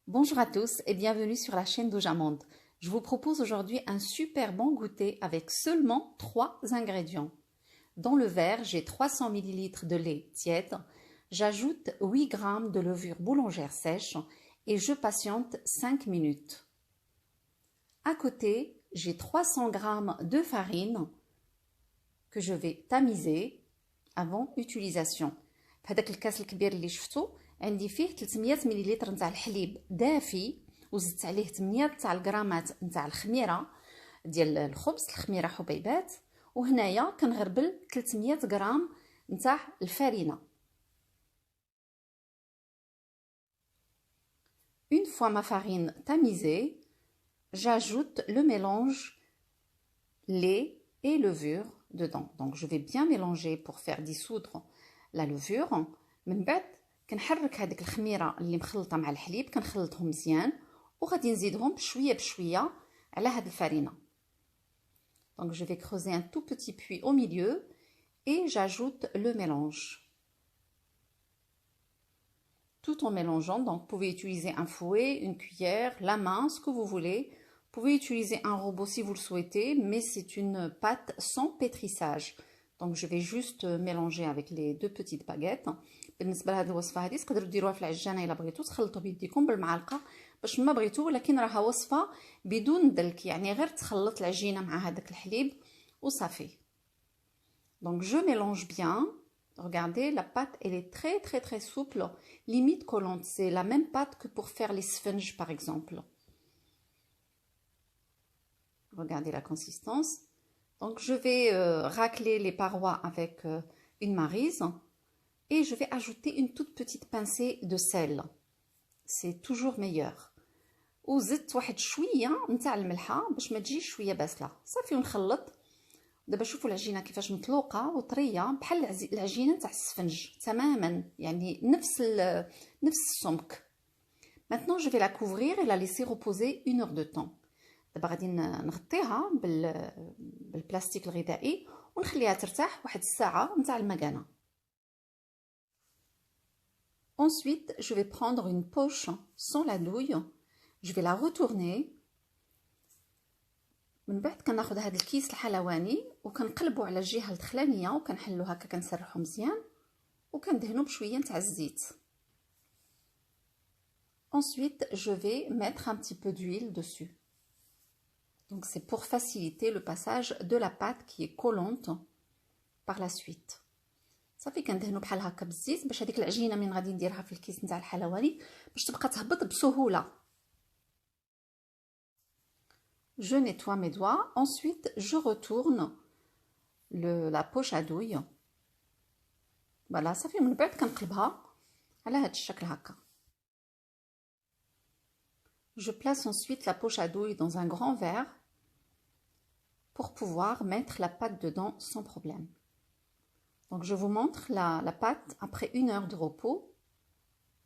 Bonjour à tous et bienvenue sur la chaîne d'Aujamonde. Je vous propose aujourd'hui un super bon goûter avec seulement 3 ingrédients. Dans le verre, j'ai 300 ml de lait tiède, j'ajoute 8 g de levure boulangère sèche et je patiente 5 minutes. À côté, j'ai 300 g de farine que je vais tamiser avant utilisation. في هذاك الكاس الكبير اللي شفتو عندي فيه 300 ملل نتاع الحليب دافي وزدت عليه 8 تاع الغرامات نتاع الخميره ديال الخبز الخميره حبيبات وهنايا كنغربل 300 غرام نتاع الفارينه. Une fois ma farine tamisée, j'ajoute le mélange lait et levure dedans. Donc je vais bien mélanger pour faire dissoudre la levure. من بعد كنحرك هذيك الخميره اللي مخلطه مع الحليب كنخلطهم مزيان وغادي نزيدهم بشويه بشويه على هاد الفرينه. Donc je vais creuser un tout petit puits au milieu et j'ajoute le mélange. Tout en mélangeant, donc vous pouvez utiliser un fouet, une cuillère, la main, ce que vous voulez. Vous pouvez utiliser un robot si vous le souhaitez, mais c'est une pâte sans pétrissage. Donc je vais juste mélanger avec les deux petites baguettes. بالنسبه لهاد الوصفه هذه تقدروا ديروها في العجانه الا بغيتوا تخلطوا بيديكم بالمعلقه باش ما بغيتوا ولكن راها وصفه بدون دلك يعني غير تخلط العجينه مع هذاك الحليب وصافي. Donc je mélange bien. Regardez, la pâte elle est très souple, limite collante. C'est la même pâte que pour faire les sponges par exemple. Regardez la consistance. Donc je vais racler les parois avec une maryse et je vais ajouter une toute petite pincée de sel. C'est toujours meilleur. وزدت واحد شويه نتاع الملحه باش ما تجيش شويه باسله. صافي ونخلط. دابا شوفوا العجينه كيفاش مطلوقه وطريه بحال العجينه تاع السفنج تماما يعني نفس السمك. Maintenant je vais la couvrir et la laisser reposer 1 heure de temps. دابا غادي نغطيها بالبلاستيك الغذائي ونخليها ترتاح واحد الساعه نتاع المكانه. Ensuite, je vais prendre une poche sans la douille. Je vais la retourner. من بعد كناخذ هذا الكيس الحلواني وكنقلبوا على الجهه الدخلانيه وكنحلو هكا كنسرحو مزيان وكندهنو بشويه نتاع الزيت. Ensuite, je vais mettre un petit peu d'huile dessus. Donc c'est pour faciliter le passage de la pâte qui est collante par la suite. صافي كندهنو بحال هكا بالزيت باش هذيك العجينه من غادي نديرها في الكيس نتاع الحلواني باش تبقى تهبط بسهوله. Je nettoie mes doigts, ensuite je retourne la poche à douille. Voilà, صافي من بعد كنقلبها على هذا الشكل هكا. Je place ensuite la poche à douille dans un grand verre pour pouvoir mettre la pâte dedans sans problème. Donc je vous montre la pâte après 1 heure de repos.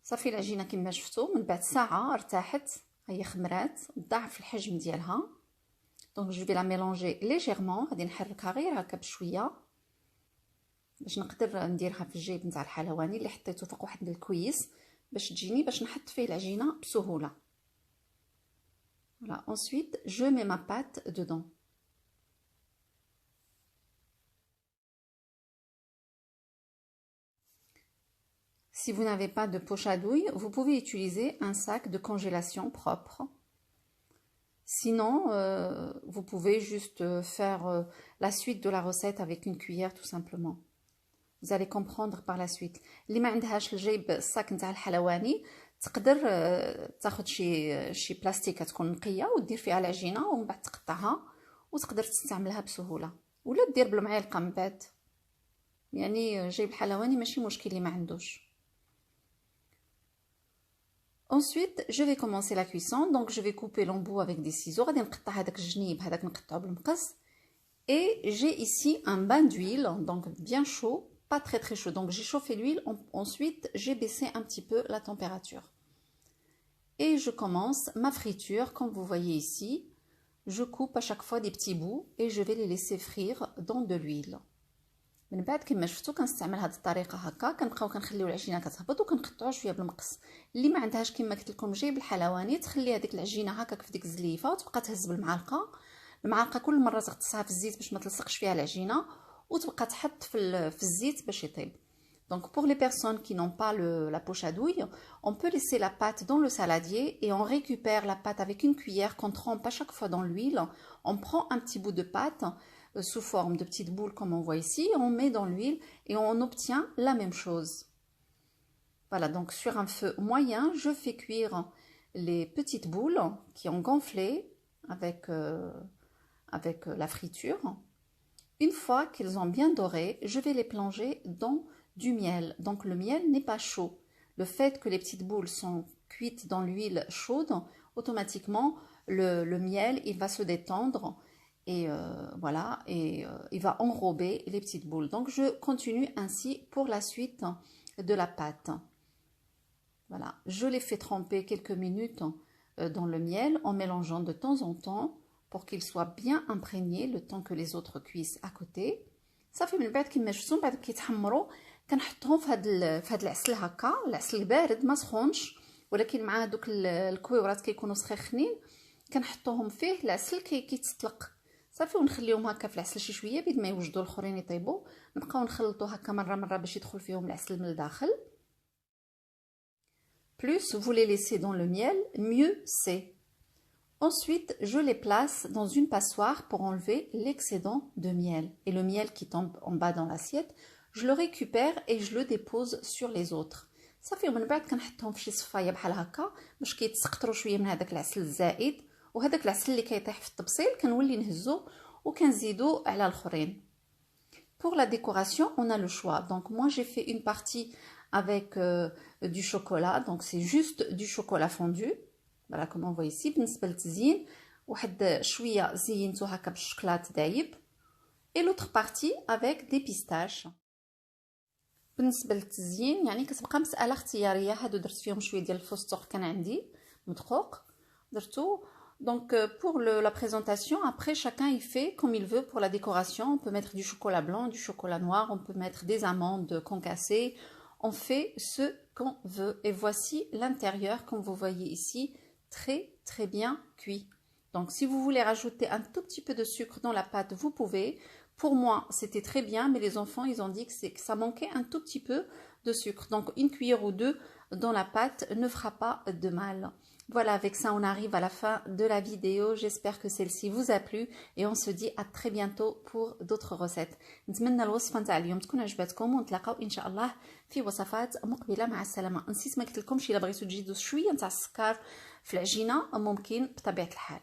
صافي العجينه كما شفتوا من بعد ساعه ارتاحت هي خمرات ضعف الحجم ديالها. Donc je vais la mélanger légèrement. غادي نحركها غير هكا بشويه باش نقدر نديرها في الجيب نتاع الحلواني اللي حطيته فوق واحد الكويس باش تجيني باش نحط فيه العجينه بسهوله. Voilà, ensuite je mets ma pâte dedans. Si vous n'avez pas de poche à douille, vous pouvez utiliser un sac de congélation propre. Sinon, vous pouvez juste faire la suite de la recette avec une cuillère tout simplement. Vous allez comprendre par la suite. اللي ما عندهاش الجيب الصاك نتاع الحلواني تقدر تاخذ شي بلاستيكه تكون نقيه ودير فيها العجينه ومن بعد تقطعها وتقدر تستعملها بسهوله ولا دير بالمعلقه من بعد. يعني جيب الحلواني ماشي مشكل اللي ما عندوش. Ensuite, je vais commencer la cuisson. Donc, je vais couper l'embout avec des ciseaux. غادي نقطع هذاك الجنيب هذاك نقطعو بالمقص. Et j'ai ici un bain d'huile, donc bien chaud, pas très chaud. Donc, j'ai chauffé l'huile. Ensuite, j'ai baissé un petit peu la température. Et je commence ma friture, comme vous voyez ici. Je coupe à chaque fois des petits bouts et je vais les laisser frire dans de l'huile. من بعد كما شفتوا كنستعمل هذه الطريقه هكا، كنبقاو كنخليو العجينه كتهبط وكنقطعوا شويه بالمقص. اللي ما عندهاش كما قلت لكم جايب الحلواني، تخلي هذيك العجينه هكاك في ديك الزليفه وتبقى تهز بالمعلقه. المعلقه كل مره تغطسها في الزيت باش ما تلصقش فيها العجينه، وتبقى تحط في الزيت باش يطيب. Donc pour les personnes qui n'ont pas la poche à douille, on peut laisser la pâte dans le saladier et on récupère la pâte avec une cuillère qu'on trempe à chaque fois dans l'huile. On prend un petit bout de pâte sous forme de petites boules comme on voit ici, on met dans l'huile et on obtient la même chose. Voilà, donc sur un feu moyen, je fais cuire les petites boules qui ont gonflé avec la friture. Une fois qu'elles ont bien doré, je vais les plonger dans du miel. Donc le miel n'est pas chaud. Le fait que les petites boules sont cuites dans l'huile chaude, automatiquement le miel il va se détendre et voilà, et il va enrober les petites boules. Donc je continue ainsi pour la suite de la pâte. Voilà, je les fais tremper quelques minutes dans le miel en mélangeant de temps en temps pour qu'ils soient bien imprégnés le temps que les autres cuisent à côté. صافي من بعد كما شفتوا من بعد كيتحمروا كنحطهم في هاد العسل هكا، العسل البارد ما سخونش ولكن مع دوك الكويورات كيكونوا سخيخنين كنحطوهم فيه العسل كيتسطلق صافي، ونخليهم هكا في العسل شي شويه بيد ما يوجدوا الاخرين يطيبوا. نبقاو نخلطوا هكا مره باش يدخل فيهم العسل من الداخل. Plus vous les laissez dans le miel, mieux c'est. Ensuite, je les place dans une passoire pour enlever l'excédent de miel. Et le miel qui tombe en bas dans l'assiette, je le récupère et je le dépose sur les autres. صافي ومن بعد كنحطهم في شي صفايه بحال هكا باش كيتسقطروا شويه من هذاك العسل الزائد، وهذاك العسل اللي كيطيح في الطبسيل كنولي نهزو وكنزيدو على الاخرين. Pour la décoration, on a le choix. Donc moi j'ai fait une partie avec du chocolat, donc c'est juste du chocolat fondu. Voilà comme on voit ici. بالنسبه للتزيين واحد شويه زينتو هكا بالشوكولات دايب. Et l'autre partie avec des pistaches. بالنسبه للتزيين يعني كتبقى مساله اختياريه. هادو درت فيهم شويه ديال الفستق كان عندي مدقوق درتو. Donc pour la présentation, après chacun il fait comme il veut. Pour la décoration, on peut mettre du chocolat blanc, du chocolat noir, on peut mettre des amandes concassées. On fait ce qu'on veut. Et voici l'intérieur, comme vous voyez ici, très bien cuit. Donc si vous voulez rajouter un tout petit peu de sucre dans la pâte, vous pouvez. Pour moi, c'était très bien, mais les enfants, ils ont dit que ça manquait un tout petit peu de sucre. Donc une cuillère ou deux dans la pâte ne fera pas de mal. Voilà, avec ça, on arrive à la fin de la vidéo. J'espère que celle-ci vous a plu et on se dit à très bientôt pour d'autres recettes. نتمنى الوصفة نتاع اليوم تكون عجبتكم ونتلاقاو ان شاء الله في وصفات مقبلة. مع السلامة. نسيت ما قلت لكمش الا بغيتو تزيدوا شوية نتاع السكر في العجينة ممكن بطبيعة الحال.